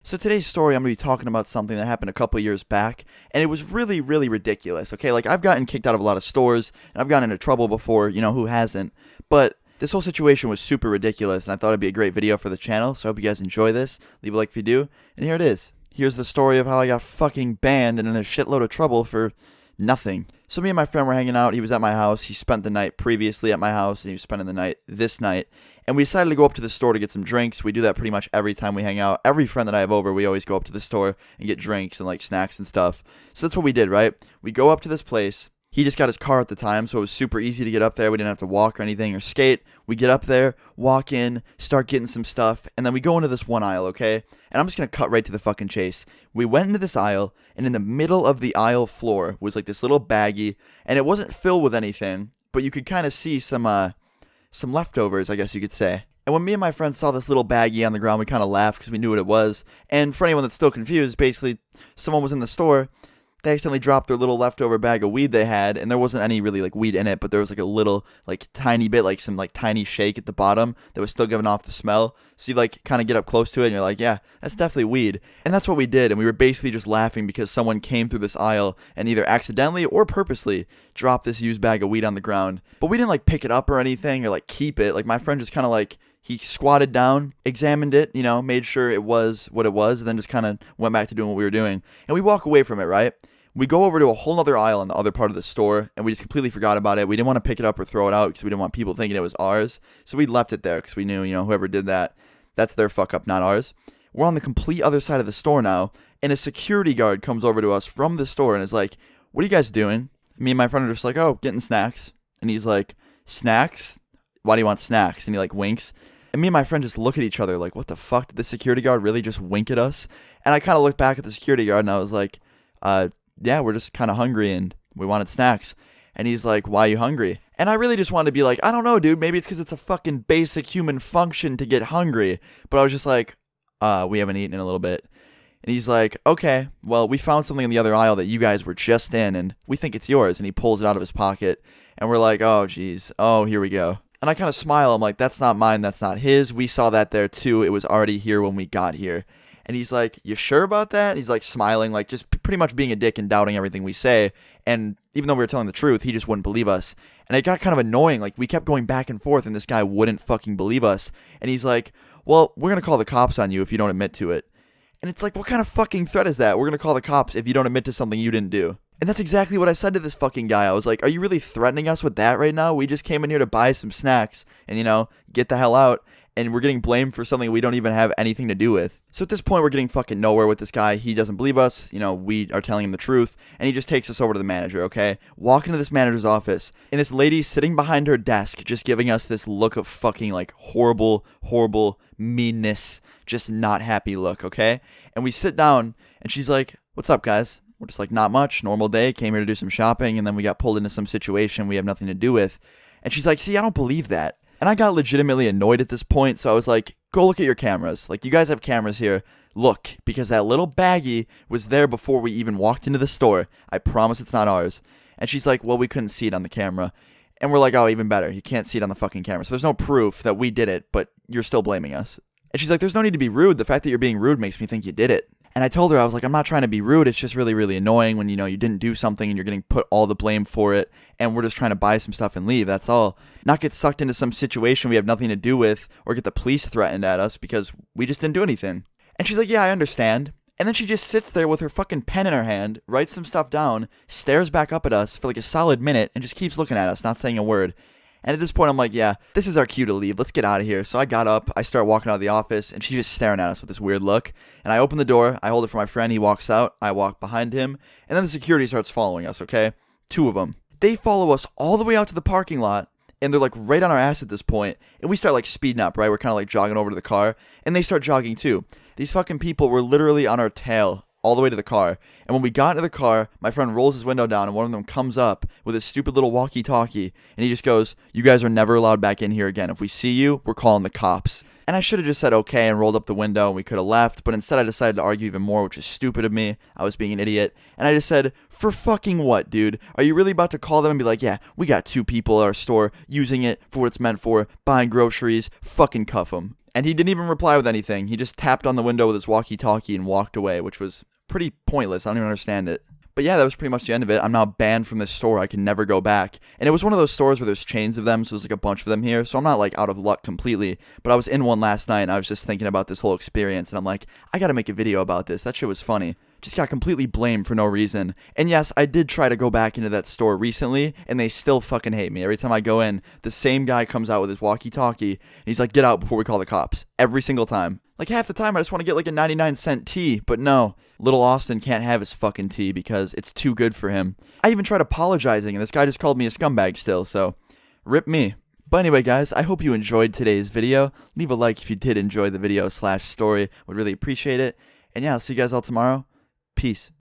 So today's story, I'm going to be talking about something that happened a couple years back, and it was really, really ridiculous, okay? Like, I've gotten kicked out of a lot of stores, and I've gotten into trouble before, who hasn't? But this whole situation was super ridiculous, and I thought it'd be a great video for the channel, so I hope you guys enjoy this. Leave a like if you do, and here it is. Here's the story of how I got fucking banned and in a shitload of trouble for nothing. So me and my friend were hanging out. He was at my house. He spent the night previously at my house, and he was spending the night this night. And we decided to go up to the store to get some drinks. We do that pretty much every time we hang out. Every friend that I have over, we always go up to the store and get drinks and like snacks and stuff. So that's what we did, right? We go up to this place. He just got his car at the time, so it was super easy to get up there. We didn't have to walk or anything or skate. We get up there, walk in, start getting some stuff, and then we go into this one aisle, okay? And I'm just going to cut right to the fucking chase. We went into this aisle, and in the middle of the aisle floor was like this little baggie, and it wasn't filled with anything, but you could kind of see some leftovers, I guess you could say. And when me and my friends saw this little baggie on the ground, we kind of laughed because we knew what it was. And for anyone that's still confused, basically, someone was in the store. They accidentally dropped their little leftover bag of weed they had, and there wasn't any really like weed in it, but there was like a little like tiny bit, like some like tiny shake at the bottom that was still giving off the smell. So you like kind of get up close to it and you're like, yeah, that's definitely weed. And that's what we did, and we were basically just laughing because someone came through this aisle and either accidentally or purposely dropped this used bag of weed on the ground. But we didn't like pick it up or anything or like keep it. Like my friend just kind of like, he squatted down, examined it, made sure it was what it was, and then just kind of went back to doing what we were doing. And we walk away from it, right? We go over to a whole other aisle in the other part of the store, and we just completely forgot about it. We didn't want to pick it up or throw it out because we didn't want people thinking it was ours. So we left it there because we knew, whoever did that, that's their fuck up, not ours. We're on the complete other side of the store now, and a security guard comes over to us from the store and is like, "What are you guys doing?" Me and my friend are just like, "Oh, getting snacks." And he's like, "Snacks? Why do you want snacks?" And he like winks. And me and my friend just look at each other like, what the fuck? Did the security guard really just wink at us? And I kind of looked back at the security guard and I was like, yeah, we're just kind of hungry and we wanted snacks. And he's like, "Why are you hungry?" And I really just wanted to be like, I don't know, dude. Maybe it's because it's a fucking basic human function to get hungry. But I was just like, we haven't eaten in a little bit. And he's like, "Okay, well, we found something in the other aisle that you guys were just in and we think it's yours." And he pulls it out of his pocket. And we're like, oh, geez. Oh, here we go. And I kind of smile. I'm like, "That's not mine. That's not his. We saw that there too. It was already here when we got here." And he's like, "You sure about that?" And he's like smiling, like just pretty much being a dick and doubting everything we say. And even though we were telling the truth, he just wouldn't believe us. And it got kind of annoying. Like we kept going back and forth and this guy wouldn't fucking believe us. And he's like, "Well, we're going to call the cops on you if you don't admit to it." And it's like, what kind of fucking threat is that? We're going to call the cops if you don't admit to something you didn't do. And that's exactly what I said to this fucking guy. I was like, "Are you really threatening us with that right now? We just came in here to buy some snacks and, get the hell out. And we're getting blamed for something we don't even have anything to do with." So at this point, we're getting fucking nowhere with this guy. He doesn't believe us. We are telling him the truth. And he just takes us over to the manager, okay? Walk into this manager's office. And this lady sitting behind her desk just giving us this look of fucking like horrible, horrible meanness. Just not happy look, okay? And we sit down and she's like, "What's up, guys?" We're just like, "Not much. Normal day. Came here to do some shopping. And then we got pulled into some situation we have nothing to do with." And she's like, "See, I don't believe that." And I got legitimately annoyed at this point, so I was like, "Go look at your cameras. Like, you guys have cameras here. Look, because that little baggie was there before we even walked into the store. I promise it's not ours." And she's like, "Well, we couldn't see it on the camera." And we're like, "Oh, even better. You can't see it on the fucking camera. So there's no proof that we did it, but you're still blaming us." And she's like, "There's no need to be rude. The fact that you're being rude makes me think you did it." And I told her, I was like, "I'm not trying to be rude. It's just really, really annoying when, you didn't do something and you're getting put all the blame for it. And we're just trying to buy some stuff and leave. That's all. Not get sucked into some situation we have nothing to do with or get the police threatened at us because we just didn't do anything." And she's like, "Yeah, I understand." And then she just sits there with her fucking pen in her hand, writes some stuff down, stares back up at us for like a solid minute and just keeps looking at us, not saying a word. And at this point, I'm like, yeah, this is our cue to leave. Let's get out of here. So I got up, I start walking out of the office, and she's just staring at us with this weird look. And I open the door, I hold it for my friend, he walks out, I walk behind him, and then the security starts following us, okay? 2 of them. They follow us all the way out to the parking lot, and they're like right on our ass at this point. And we start like speeding up, right? We're kind of like jogging over to the car, and they start jogging too. These fucking people were literally on our tail all the way to the car. And when we got into the car, my friend rolls his window down and one of them comes up with his stupid little walkie-talkie and he just goes, "You guys are never allowed back in here again. If we see you, we're calling the cops." And I should have just said okay and rolled up the window and we could have left, but instead I decided to argue even more, which is stupid of me. I was being an idiot. And I just said, "For fucking what, dude? Are you really about to call them and be like, yeah, we got 2 people at our store using it for what it's meant for, buying groceries, fucking cuff them." And he didn't even reply with anything. He just tapped on the window with his walkie-talkie and walked away, which was pretty pointless. I don't even understand it. But yeah, that was pretty much the end of it. I'm now banned from this store. I can never go back. And it was one of those stores where there's chains of them, so there's like a bunch of them here. So I'm not like out of luck completely. But I was in one last night and I was just thinking about this whole experience. And I'm like, I gotta make a video about this. That shit was funny. Just got completely blamed for no reason. And yes, I did try to go back into that store recently, and they still fucking hate me. Every time I go in, the same guy comes out with his walkie-talkie, and he's like, get out before we call the cops. Every single time. Like, half the time I just want to get like a 99-cent tea, but no. Little Austin can't have his fucking tea because it's too good for him. I even tried apologizing, and this guy just called me a scumbag still, so rip me. But anyway, guys, I hope you enjoyed today's video. Leave a like if you did enjoy the video/story. Would really appreciate it. And yeah, I'll see you guys all tomorrow. Peace.